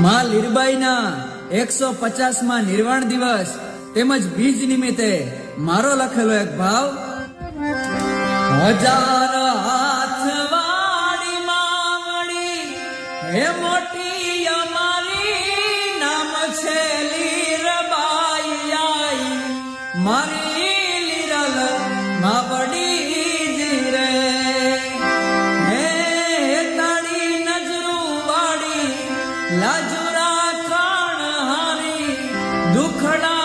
માં લીરબાઈના 150માં નિર્વાણ દિવસ તેમજ બીજ નિમિત્તે મારો લખેલો એક ભાવ. હજાર હાથ વાળી માવડી હે મોટી અમારી નામ છે લીરબાઈ આઈ મારી લીરલ માવડી જી રે હે તાળી નજરું વાળી લાજુરા કાણ હારી દુખડા